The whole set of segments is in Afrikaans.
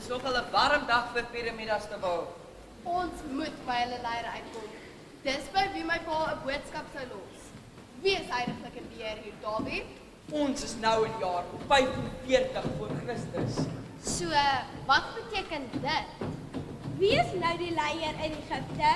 Dis nog al 'n warm dag vir piramides te bou. Ons moet by hulle leier uitkom. Dis by wie my pa 'n boodskap sou los. Wie is eintlik in beheer hier, Dawie? Ons is nou in jaar 45 voor Christus. So, wat beteken dit? Wie is nou die leier in Egipte?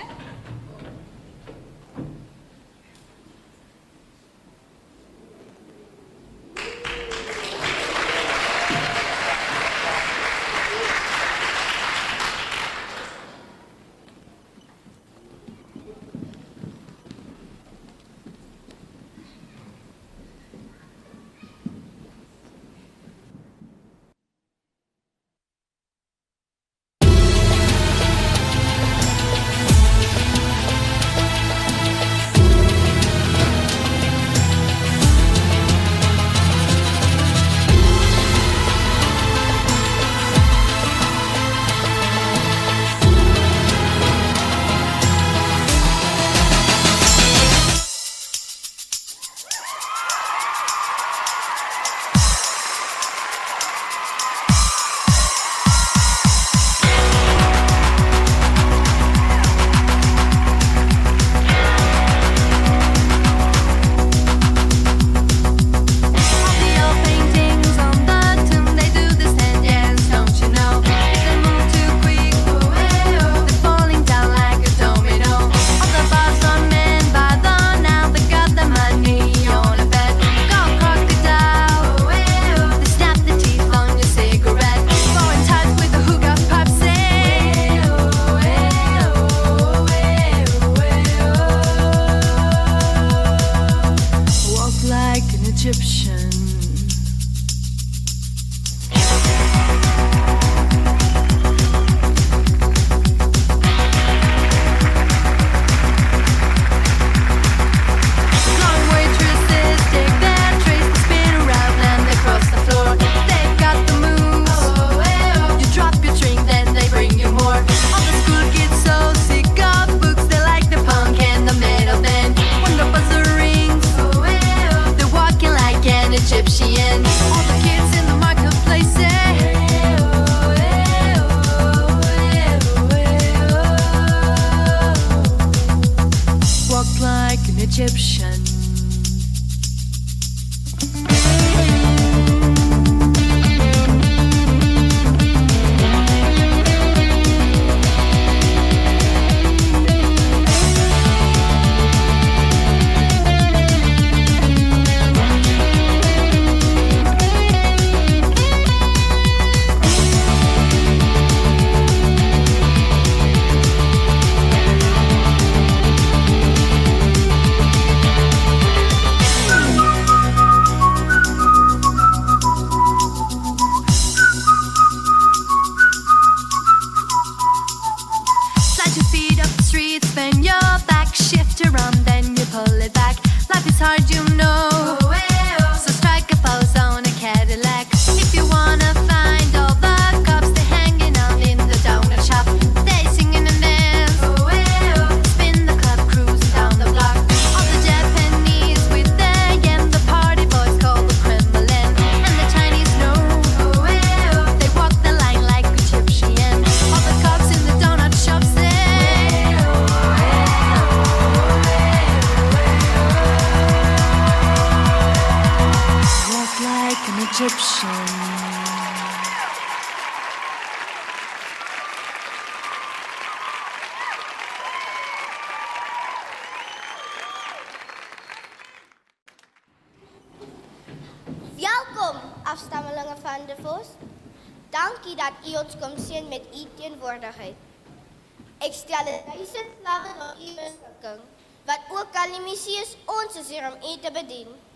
Egyptian. Welkom, afstammelingen van de Vos. Dankie dat u ons komt zien met uw teenwoordigheid. Ik stel de 1000 slagen tot uw beschikking. Wat ook al die missie is, ons is hier om u te bedienen.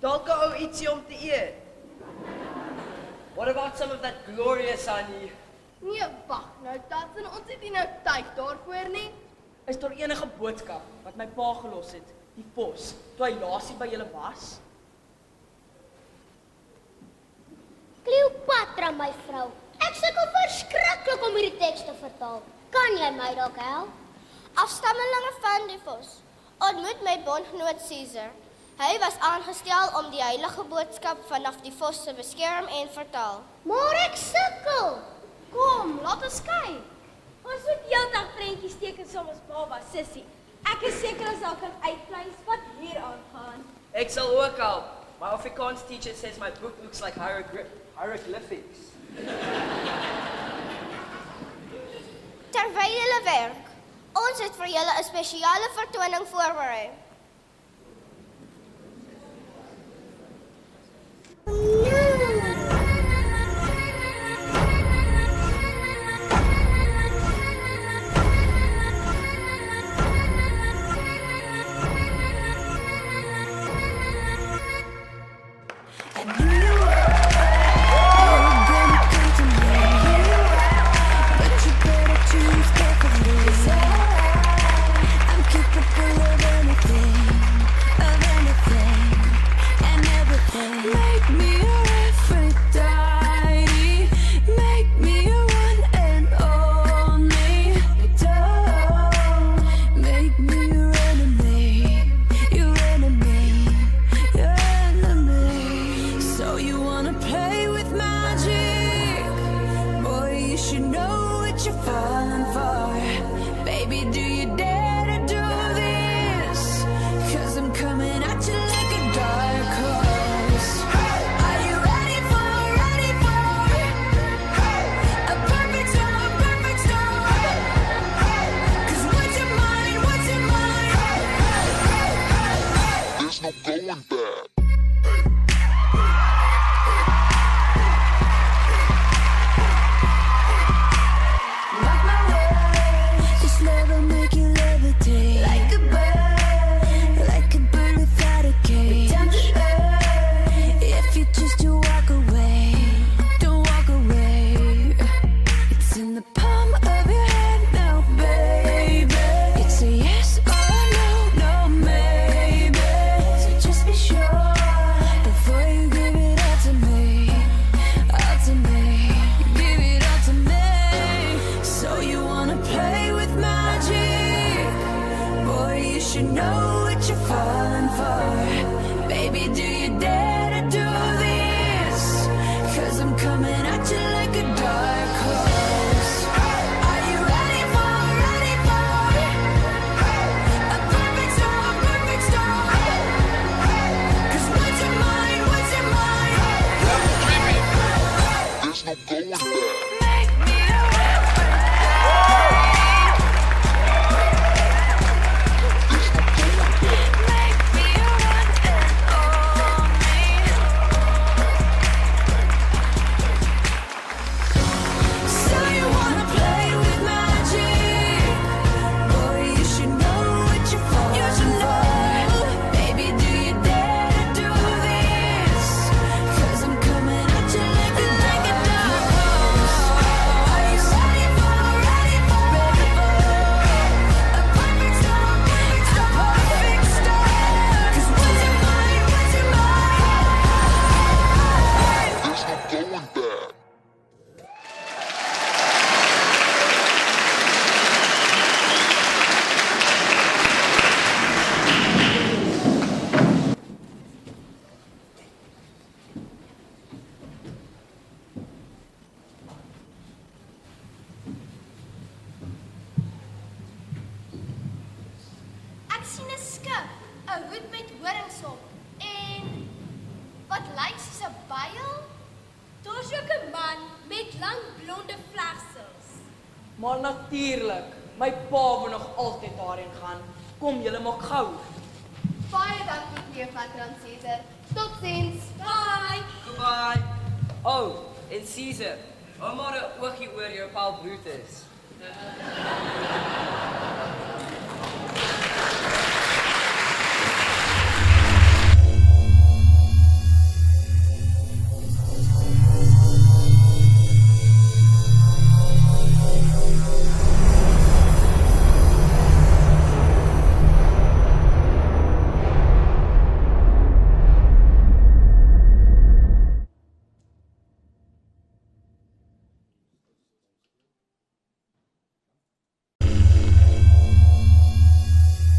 Dalk 'n ou ietsie om te eet. What about some of that glorious honey? Nee, wag nou, Tatsen, ons het nie nou tyd daarvoor nie. Is daar enige boodskap wat my pa gelos het, die pos, toe hy laasie by julle was? Cleopatra, my vrou. Ek sukkel verskriklik om hierdie teks te vertaal. Kan jy my dalk help? Afstammelingen van de Vos, ontmoet my bondgenoot Caesar. Hy was aangestel om die heilige boodskap vanaf die vos te beskerm en vertaal. Maar ek sukkel. Kom, laat ons kyk. Ons moet heeldag prentjies teken saam as baba, sissie. Ek is seker ons sal kan uitpleis wat hier aangaan. Ek sal ook help. My Afrikaans teacher says my book looks like hieroglyphics. Terwyl julle werk, ons het vir julle 'n spesiale vertoning voorberei. Maar natuurlik, my pa wil nog altyd daarheen gaan. Kom julle maak gou. Baie dankie meneer van Caesar. Totsiens. Bye. Goodbye. Oh, en Caesar, hou maar 'n oogie oor jou pa Brutus.